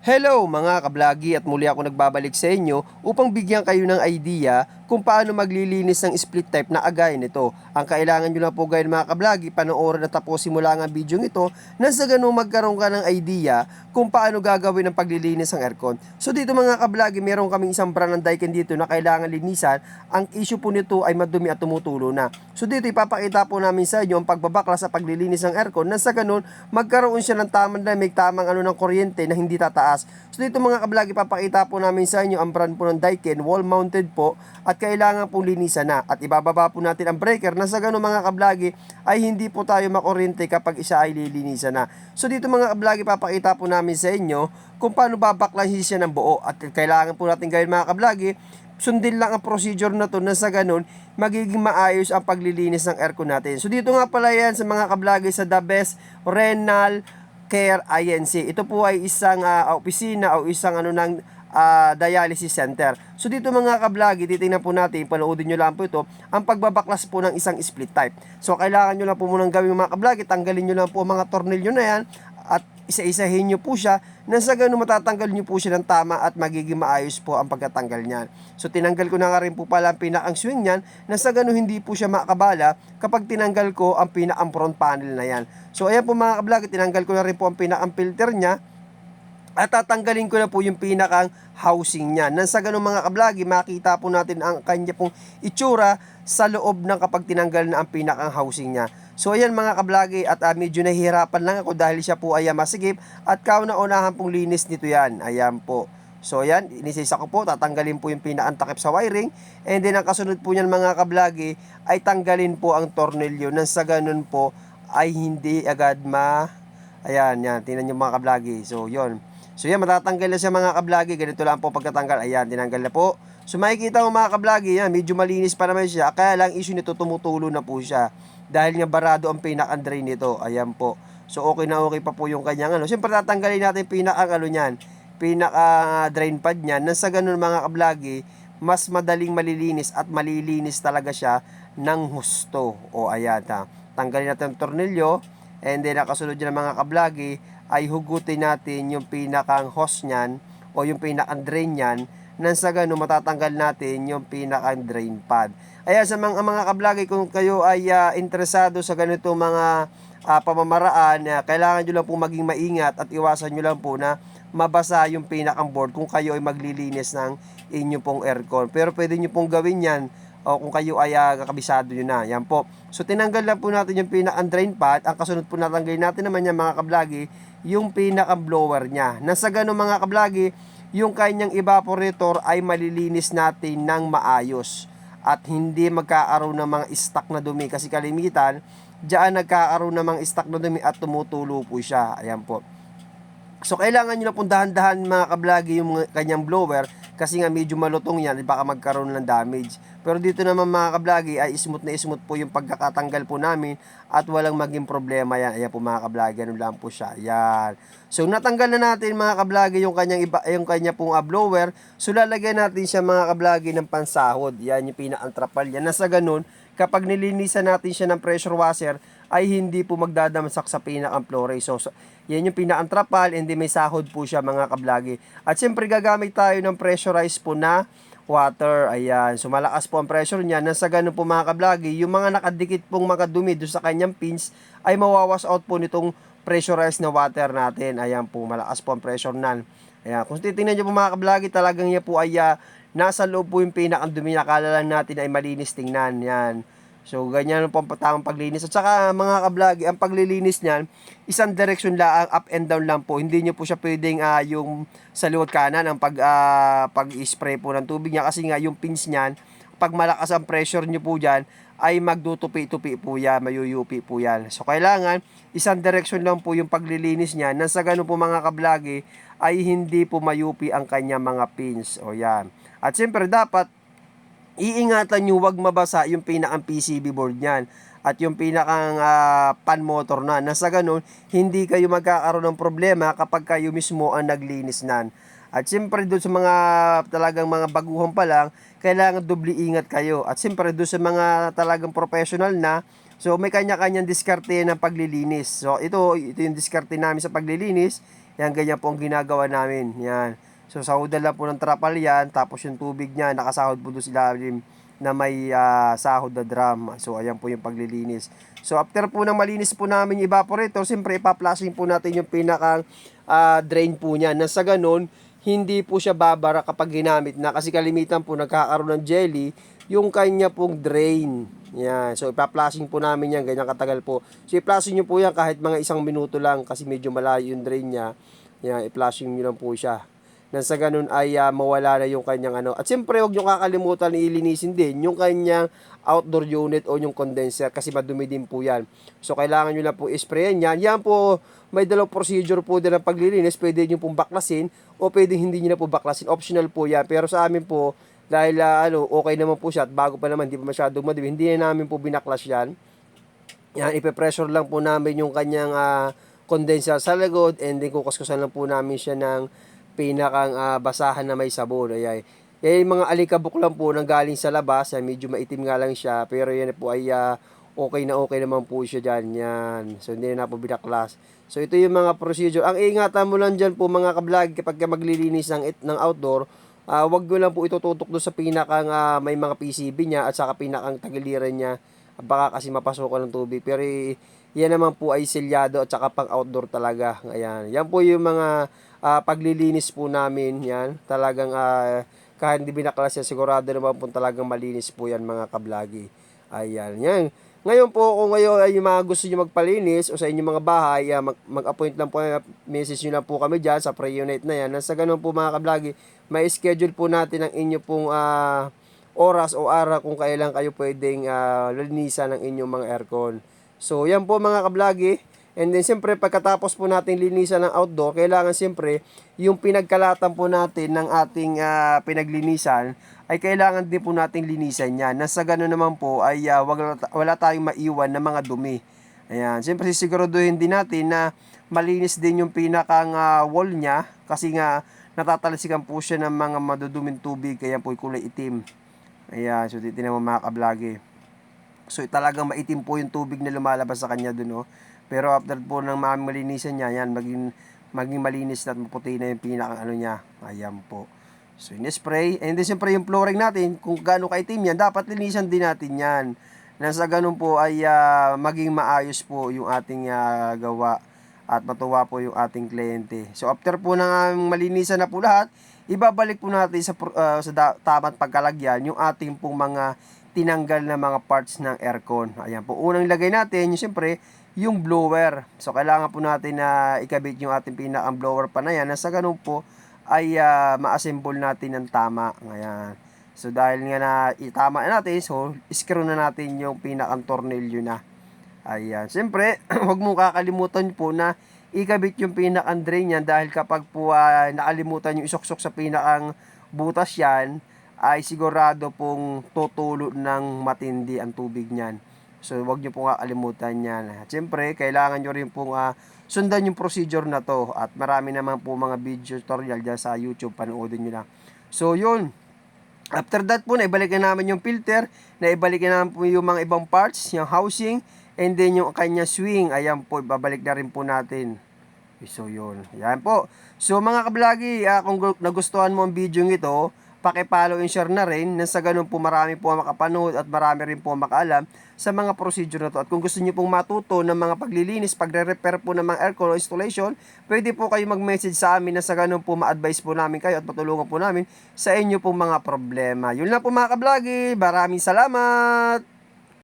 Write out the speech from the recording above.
Hello mga kablagi at muli ako nagbabalik sa inyo upang bigyan kayo ng idea kung paano maglilinis ng split type na agay nito. Ang kailangan nyo lang po gawin mga kablagi, panoorin at tapusin mo lang ang video ito na sa ganun magkaroon ka ng idea kung paano gagawin ang paglilinis ng aircon. So dito mga kablagi, meron kaming isang brand ng Daikin dito na kailangan linisan. Ang issue po nito ay madumi at tumutulo na. So dito ipapakita po namin sa inyo ang pagbabaklas sa paglilinis ng aircon na sa ganun magkaroon siya ng tamang lamig, tamang ng kuryente na hindi tataas. So dito mga kablagi, papakita po namin sa inyo ang brand po ng Daikin, wall mounted po at kailangan pong linisan na. At ibababa po natin ang breaker na sa ganun mga kablagi ay hindi po tayo makuryente kapag isa ay lilinisan na. So dito mga kablagi, papakita po namin sa inyo kung paano babaklasin siya ng buo. At kailangan po natin gawin mga kablagi, sundin lang ang procedure na to na sa ganun magiging maayos ang paglilinis ng aircon natin. So dito nga pala yan sa mga kablagi sa The Best Renal Care INC. Ito po ay isang opisina o isang ng dialysis center. So dito mga kablagi, titingnan po natin, panoodin nyo lang po ito, ang pagbabaklas po ng isang split type. So kailangan nyo lang po munang gawin mga kablagi, tanggalin nyo lang po mga tornilyo na yan at isa-isahin nyo po siya na sa ganun matatanggal nyo po siya ng tama at magiging maayos po ang pagkatanggal niyan. So tinanggal ko na nga rin po pala ang pinakang swing niyan na sa ganun hindi po siya makabala kapag tinanggal ko ang pinakang front panel na yan. So ayan po mga kablagi, tinanggal ko na rin po ang pinakang filter niya at tatanggalin ko na po yung pinakang housing niya. Nang sa ganun mga kablagi, makita po natin ang kanya pong itsura sa loob ng kapag tinanggal na ang pinakang housing niya. So ayan mga kablagi, at medyo nahihirapan lang ako dahil siya po ay masigip at kauna-unahan pong linis nito yan. Ayan po. So ayan, inisisa ko po, tatanggalin po yung pinakang takip sa wiring. And then ang kasunod po niyan mga kablagi ay tanggalin po ang tornilyo. Nang sa ganun po ay hindi agad ayan, yan, tingnan nyo mga kablagi. So yun. So yan, matatanggal na siya mga kablagi. Ganito lang po pagkatanggal. Ayan, tinanggal na po. So makikita mo mga kablagi, yan, medyo malinis pa naman siya. Kaya lang issue nito, tumutulo na po siya. Dahil nga barado ang pinaka-drain nito. Ayan po. So okay na okay pa po yung kanyang Siyempre tatanggalin natin pinaka niyan. Pinaka-drain pad niyan. Nang sa ganun mga kablagi, mas madaling malilinis at malilinis talaga siya ng husto. O ayan ha. Tanggalin natin ang tornilyo. And then nakasunod dyan ng mga kablagi ay hugutin natin yung pinakang hose niyan o yung pinakang drain niyan nang sa ganun matatanggal natin yung pinakang drain pad. Ayan sa mga kablagi, kung kayo ay interesado sa ganito mga pamamaraan, kailangan nyo lang po maging maingat at iwasan nyo lang po na mabasa yung pinakang board kung kayo ay maglilinis ng inyo pong aircon. Pero pwede nyo pong gawin yan o kung kayo ay kakabisado nyo na. Yan po. So tinanggal lang po natin yung pinakang drain pad. Ang kasunod po natanggalin natin naman yan mga kablagi, yung pinakang blower niya. Nasa ganun mga kablagi, yung kanyang evaporator ay malilinis natin ng maayos at hindi magkakaroon ng mga stock na dumi kasi kalimitan diyan nagkakaroon ng mga stock na dumi at tumutulo po siya. Ayan po. So kailangan nyo na pong dahan-dahan mga kablagi yung kanyang blower kasi nga medyo malutong yan, baka magkaroon ng damage. Pero dito naman mga kablagi ay smooth na smooth po yung pagkakatanggal po namin at walang maging problema yan. Ayan po mga kablagi, ganun lang po siya. Ayan. So natanggal na natin mga kablagi yung kanya pong blower. So lalagyan natin siya mga kablagi ng pansahod. Yan yung pinaka-trapal yan. Nasa ganun, kapag nilinisan natin siya ng pressure washer ay hindi po magdadamsak sa pinakang floor. So yan yung pinaka-trapal and then may sahod po siya mga kablagi. At siyempre gagamit tayo ng pressurized po na water. Ayan. So malakas po ang pressure niya. Nasa ganun po mga kablagi, yung mga nakadikit pong mga dumi doon sa kanyang pins ay mawawas out po nitong pressurized na water natin. Ayan po, malakas po ang pressure nan. Ayan. Kung titingnan nyo po mga kablagi, talagang yan po ay nasa loob po yung pinakang dumi. Nakala lang natin ay malinis tingnan. Yan. So, ganyan po ang tamang paglinis. At saka mga kablagi, ang paglilinis niyan, isang direksyon lang, up and down lang po. Hindi nyo po siya pwedeng yung sa liwat kanan ang pag-spray po ng tubig niya. Kasi nga yung pins niyan, pag malakas ang pressure nyo po dyan, ay magdutupi-tupi po yan, mayuyupi po yan. So, kailangan, isang direksyon lang po yung paglilinis niyan. Nang sa ganun po mga kablagi, ay hindi po mayupi ang kanya mga pins. O yan. At siyempre, dapat, iingatan nyo wag mabasa yung pinakang PCB board niyan at yung pinakang pan motor na. Nasa ganun, hindi kayo magkakaroon ng problema kapag kayo mismo ang naglinis nan. At siyempre doon sa mga talagang mga baguhan pa lang, kailangan doble ingat kayo. At siyempre doon sa mga talagang professional na, so may kanya-kanyang diskarte ng paglilinis. So ito yung diskarte namin sa paglilinis. Yan, ganyan po ang ginagawa namin. Yan. So, sahudan lang po ng trapal yan. Tapos yung tubig niya, nakasahod po doon sa ilalim na may sahod na drum. So, ayan po yung paglilinis. So, after po ng malinis po namin yung evaporator, siyempre, ipa-flushing po natin yung pinakang drain po niya. Na sa ganun, hindi po siya babara kapag ginamit na. Kasi kalimitan po, nagkakaroon ng jelly yung kanya pong drain. Yan. So, ipa-flushing po namin yan. Ganyan katagal po. So, i-flushing nyo po yan kahit mga 1 minuto lang kasi medyo malayo yung drain niya. Yan, i-flushing nyo lang po siya. Nang sa ganun ay mawala na yung kanyang ano. At siyempre, huwag nyo kakalimutan ilinisin din yung kanyang outdoor unit o yung condenser kasi madumi din po yan. So, kailangan nyo lang po isprayan yan. Yan po, may dalawang procedure po din ng paglilinis. Pwede nyo pong baklasin o pwede hindi nyo na po baklasin. Optional po yan. Pero sa amin po, dahil okay naman po siya at bago pa naman, hindi pa masyadong madumi, hindi na namin po binaklas yan. Yan, ipe-pressure lang po namin yung kanyang condenser sa likod and then kukuskusan lang po namin siya ng pinakang basahan na may sabon. Ayan. Yung mga alikabok lang po nang galing sa labas. Medyo maitim nga lang siya. Pero yan po ay okay naman po siya dyan. Yan. So hindi na po binaklas. So ito yung mga procedure. Ang ingatan mo lang dyan po mga kablog kapag maglilinis ng outdoor. Wag nyo lang po itututok doon sa pinakang may mga PCB niya at saka pinakang tagiliran niya. Baka kasi mapasukan ng tubig. Pero yan naman po ay selyado at saka pang outdoor talaga. Ayan. Yan po yung mga paglilinis po namin. Yan. Talagang kahit hindi binaklas yan, sigurado naman po talagang malinis po yan mga kablagi. Ayan. Yan. Ngayon po, kung ngayon ay yung mga gusto nyo magpalinis o sa inyong mga bahay, mag-appoint lang po, message nyo lang po kami dyan sa pre-unit na yan. Nasa ganun po mga kablagi, may schedule po natin ang inyo pong oras o araw kung kailan kayo pwedeng linisan ng inyong mga aircon. So, yan po mga kablagi. And then, siyempre, pagkatapos po natin linisan ng outdoor, kailangan siyempre, yung pinagkalatan po natin ng ating pinaglinisan, ay kailangan din po natin linisan yan. Nasa gano'n naman po, ay wala tayong maiwan na mga dumi. Ayan. Siyempre, sisiguraduhin din natin na malinis din yung pinakang wall niya, kasi nga, natatalsikan po siya ng mga maduduming tubig, kaya po kulay itim. Ayan. So, titignan mo mga kablagi. So, talagang maitim po yung tubig na lumalabas sa kanya dun, oh. Pero after po ng malinisan niya, yan, maging malinis na at maputi na yung pinakang ano niya. Ayan po. So, in-spray. And then, siyempre, yung flooring natin, kung gaano kaitim yan, dapat linisan din natin yan. Nasa ganun po ay maging maayos po yung ating gawa at matuwa po yung ating kliyente. So, after po ng malinisan na po lahat, ibabalik po natin sa tamang pagkalagyan yung ating pong mga tinanggal na mga parts ng aircon. Ayan po. Unang ilagay natin, yung siyempre, yung blower. So, kailangan po natin na ikabit yung ating pinakang blower pa na yan. Nasa ganun po, ay ma-assemble natin ng tama. Ayan. So, dahil nga na itama natin, so, screw na natin yung pinakang tornilyo na. Ayan. Siyempre, huwag mong kakalimutan po na ikabit yung pinakang drain yan dahil kapag po nakalimutan yung isuksok sa pinakang butas yan, ay sigurado pong tutulo ng matindi ang tubig niyan. So, wag nyo pong kakalimutan yan. At siyempre, kailangan nyo rin pong sundan yung procedure na to. At marami naman po mga video tutorial dyan sa YouTube. Panoodin nyo lang. So, yun. After that po, naibalik na namin yung filter. Naibalik na namin po yung mga ibang parts, yung housing. And then, yung kanya swing. Ayan po, babalik na rin po natin. So, yun. Ayan po. So, mga kablagi, kung nagustuhan mo ang video ito, paki-follow and share na rin. Nang sa ganun po marami po makapanood at marami rin po makaalam sa mga procedure na to. At kung gusto niyo pong matuto ng mga paglilinis, pagre-repair po ng mga aircon o installation, pwede po kayo mag-message sa amin na sa ganun po ma-advise po namin kayo at matulungan po namin sa inyo pong mga problema. Yun lang po mga kablagi. Maraming salamat!